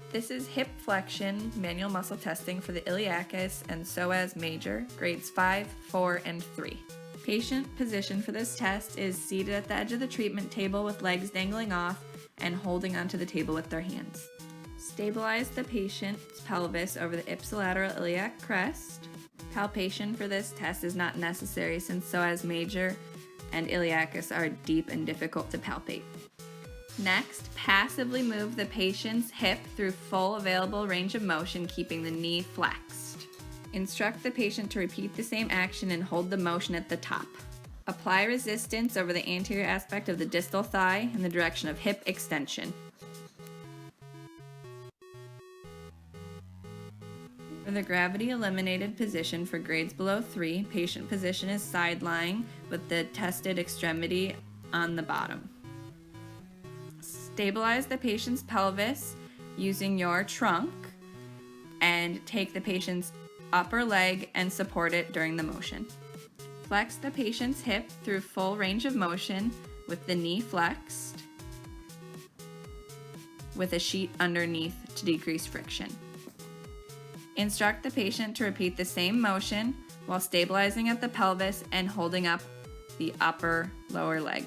This is hip flexion manual muscle testing for the iliacus and psoas major, grades 5, 4, and 3. Patient position for this test is seated at the edge of the treatment table with legs dangling off and holding onto the table with their hands. Stabilize the patient's pelvis over the ipsilateral iliac crest. Palpation for this test is not necessary since psoas major and iliacus are deep and difficult to palpate. Next, passively move the patient's hip through full available range of motion, keeping the knee flexed. Instruct the patient to repeat the same action and hold the motion at the top. Apply resistance over the anterior aspect of the distal thigh in the direction of hip extension. For the gravity eliminated position for grades below 3, patient position is side lying with the tested extremity on the bottom. Stabilize the patient's pelvis using your trunk and take the patient's upper leg and support it during the motion. Flex the patient's hip through full range of motion with the knee flexed with a sheet underneath to decrease friction. Instruct the patient to repeat the same motion while stabilizing at the pelvis and holding up the upper lower leg.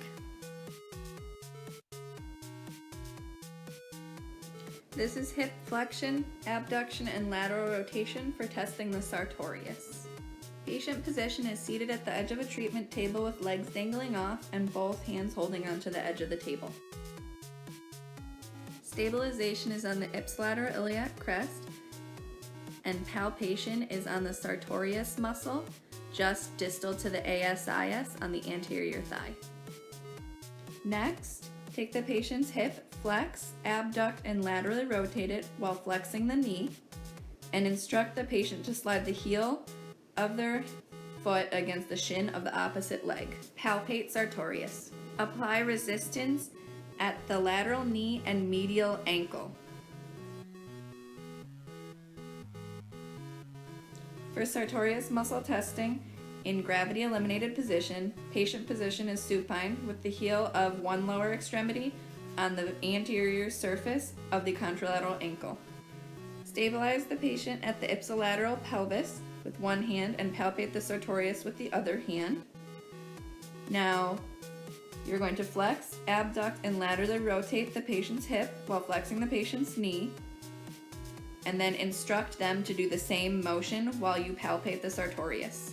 This is hip flexion, abduction, and lateral rotation for testing the sartorius. Patient position is seated at the edge of a treatment table with legs dangling off and both hands holding onto the edge of the table. Stabilization is on the ipsilateral iliac crest, and palpation is on the sartorius muscle, just distal to the ASIS on the anterior thigh. Next, take the patient's hip, flex, abduct, and laterally rotate it while flexing the knee, and instruct the patient to slide the heel of their foot against the shin of the opposite leg. Palpate sartorius. Apply resistance at the lateral knee and medial ankle. For sartorius muscle testing, in gravity eliminated position, patient position is supine with the heel of one lower extremity on the anterior surface of the contralateral ankle. Stabilize the patient at the ipsilateral pelvis with one hand and palpate the sartorius with the other hand. Now, you're going to flex, abduct, and laterally rotate the patient's hip while flexing the patient's knee, and then instruct them to do the same motion while you palpate the sartorius.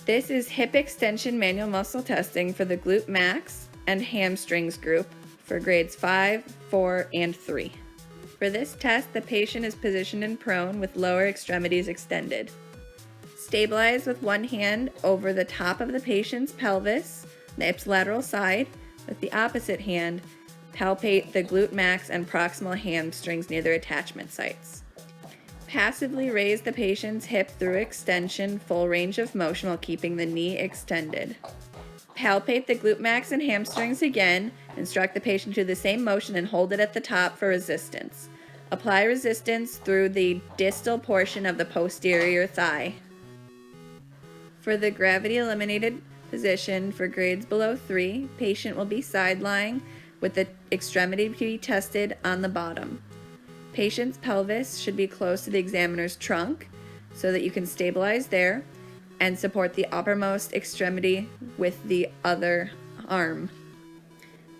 This is hip extension manual muscle testing for the glute max and hamstrings group for grades 5, 4, and 3. For this test, the patient is positioned in prone with lower extremities extended. Stabilize with one hand over the top of the patient's pelvis, the ipsilateral side. With the opposite hand, palpate the glute max and proximal hamstrings near their attachment sites. Passively raise the patient's hip through extension, full range of motion while keeping the knee extended. Palpate the glute max and hamstrings again. Instruct the patient to do the same motion and hold it at the top for resistance. Apply resistance through the distal portion of the posterior thigh. For the gravity eliminated position for grades below 3, patient will be side lying with the extremity to be tested on the bottom. Patient's pelvis should be close to the examiner's trunk so that you can stabilize there and support the uppermost extremity with the other arm.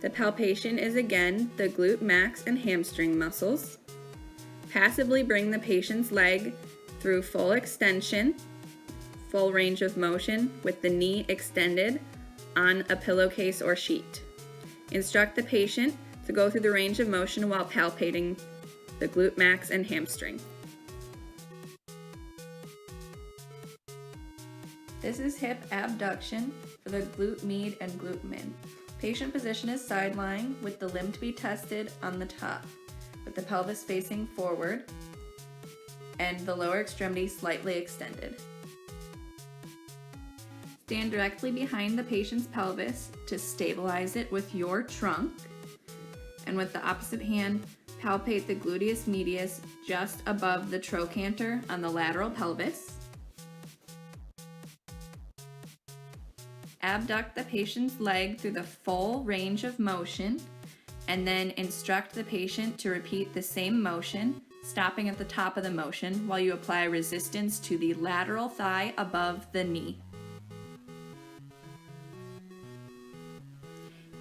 The palpation is again the glute max and hamstring muscles. Passively bring the patient's leg through full extension, full range of motion with the knee extended on a pillowcase or sheet. Instruct the patient to go through the range of motion while palpating the glute max and hamstring. This is hip abduction for the glute med and glute min. Patient position is side lying with the limb to be tested on the top, with the pelvis facing forward and the lower extremity slightly extended. Stand directly behind the patient's pelvis to stabilize it with your trunk, and with the opposite hand, Palpate the gluteus medius just above the trochanter on the lateral pelvis. Abduct the patient's leg through the full range of motion, and then instruct the patient to repeat the same motion, stopping at the top of the motion while you apply resistance to the lateral thigh above the knee.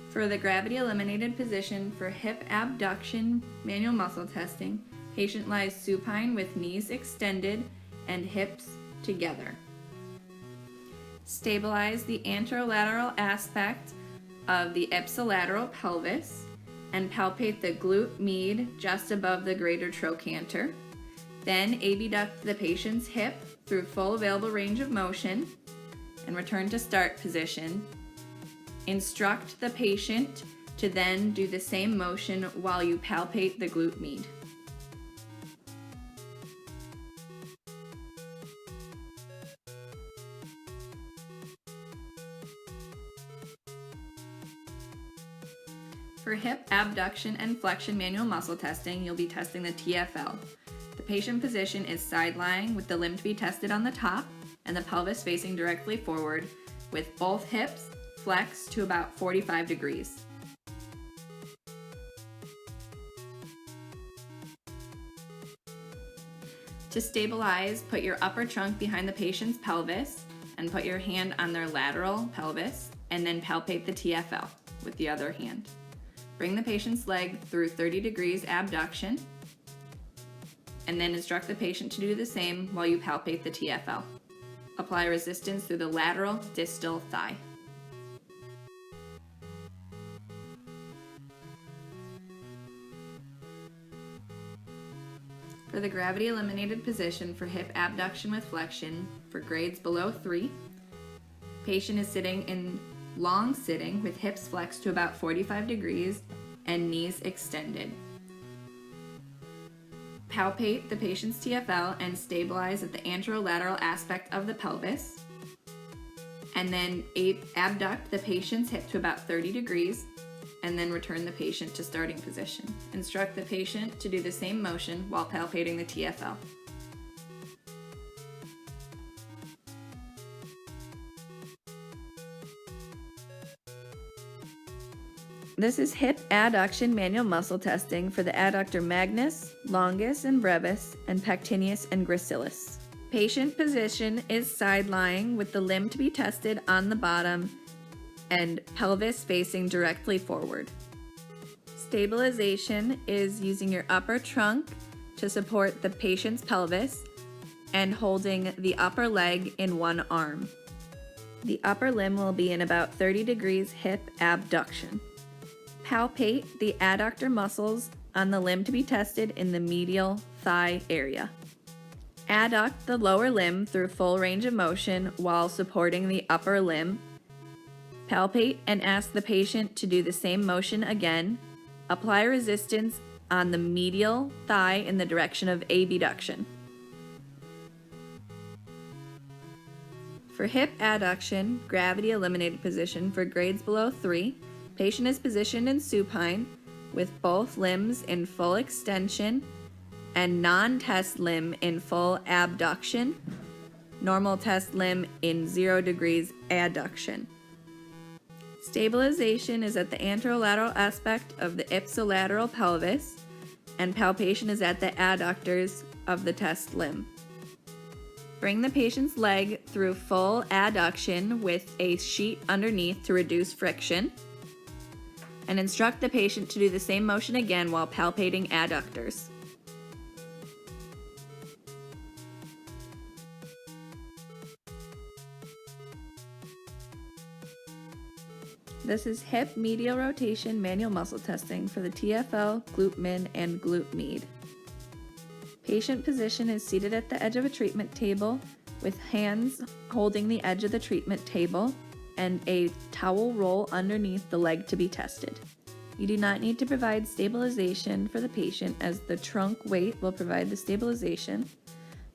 For the gravity-eliminated position for hip abduction manual muscle testing, patient lies supine with knees extended and hips together. Stabilize the anterolateral aspect of the ipsilateral pelvis and palpate the glute med just above the greater trochanter. Then abduct the patient's hip through full available range of motion and return to start position. Instruct the patient to then do the same motion while you palpate the glute med. For hip abduction and flexion manual muscle testing, you'll be testing the TFL. The patient position is side-lying with the limb to be tested on the top and the pelvis facing directly forward with both hips flexed to about 45 degrees. To stabilize, put your upper trunk behind the patient's pelvis and put your hand on their lateral pelvis and then palpate the TFL with the other hand. Bring the patient's leg through 30 degrees abduction and then instruct the patient to do the same while you palpate the TFL. Apply resistance through the lateral distal thigh. For the gravity-eliminated position for hip abduction with flexion for grades below 3, patient is sitting in long sitting with hips flexed to about 45 degrees and knees extended. Palpate the patient's TFL and stabilize at the anterolateral aspect of the pelvis. And then abduct the patient's hip to about 30 degrees and then return the patient to starting position. Instruct the patient to do the same motion while palpating the TFL. This is hip adduction manual muscle testing for the adductor magnus, longus and brevis, and pectineus and gracilis. Patient position is side-lying with the limb to be tested on the bottom and pelvis facing directly forward. Stabilization is using your upper trunk to support the patient's pelvis and holding the upper leg in one arm. The upper limb will be in about 30 degrees hip abduction. Palpate the adductor muscles on the limb to be tested in the medial thigh area. Adduct the lower limb through full range of motion while supporting the upper limb. Palpate and ask the patient to do the same motion again. Apply resistance on the medial thigh in the direction of abduction. For hip adduction, gravity eliminated position for grades below 3, patient is positioned in supine with both limbs in full extension and non-test limb in full abduction, normal test limb in 0 degrees adduction. Stabilization is at the anterolateral aspect of the ipsilateral pelvis, and palpation is at the adductors of the test limb. Bring the patient's leg through full adduction with a sheet underneath to reduce friction, and instruct the patient to do the same motion again while palpating adductors. This is hip medial rotation manual muscle testing for the TFL, glute min, and glute med. Patient position is seated at the edge of a treatment table with hands holding the edge of the treatment table and a towel roll underneath the leg to be tested. You do not need to provide stabilization for the patient as the trunk weight will provide the stabilization.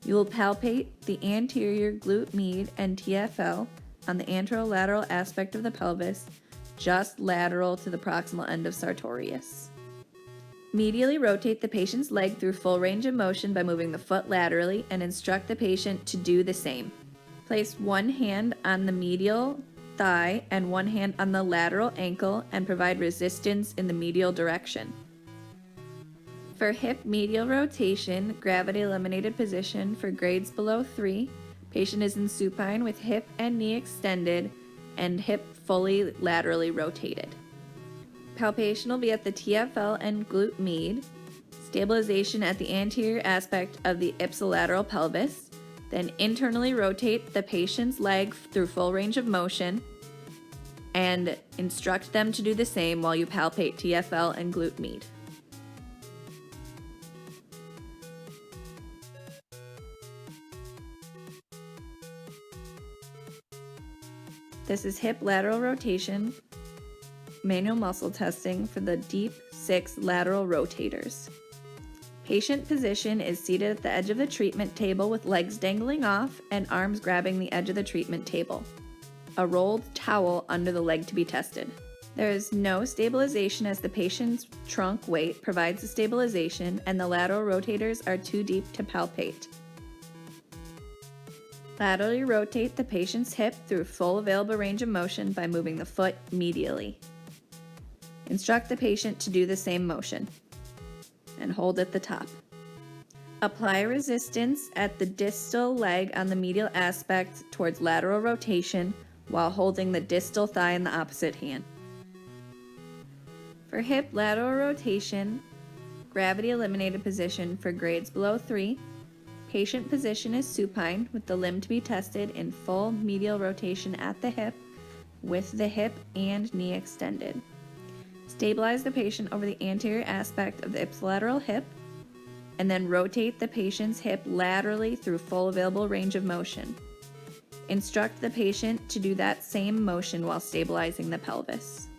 You will palpate the anterior glute med and TFL on the anterolateral aspect of the pelvis, just lateral to the proximal end of sartorius. Medially rotate the patient's leg through full range of motion by moving the foot laterally and instruct the patient to do the same. Place one hand on the medial thigh and one hand on the lateral ankle and provide resistance in the medial direction. For hip medial rotation, gravity eliminated position for grades below 3, patient is in supine with hip and knee extended and hip fully laterally rotated. Palpation will be at the TFL and glute med, stabilization at the anterior aspect of the ipsilateral pelvis, then internally rotate the patient's leg through full range of motion and instruct them to do the same while you palpate TFL and glute med. This is hip lateral rotation manual muscle testing for the deep 6 lateral rotators. Patient position is seated at the edge of the treatment table with legs dangling off and arms grabbing the edge of the treatment table. A rolled towel under the leg to be tested. There is no stabilization as the patient's trunk weight provides the stabilization and the lateral rotators are too deep to palpate. Laterally rotate the patient's hip through full available range of motion by moving the foot medially. Instruct the patient to do the same motion and hold at the top. Apply resistance at the distal leg on the medial aspect towards lateral rotation while holding the distal thigh in the opposite hand. For hip lateral rotation, gravity eliminated position for grades below 3, patient position is supine with the limb to be tested in full medial rotation at the hip with the hip and knee extended. Stabilize the patient over the anterior aspect of the ipsilateral hip, and then rotate the patient's hip laterally through full available range of motion. Instruct the patient to do that same motion while stabilizing the pelvis.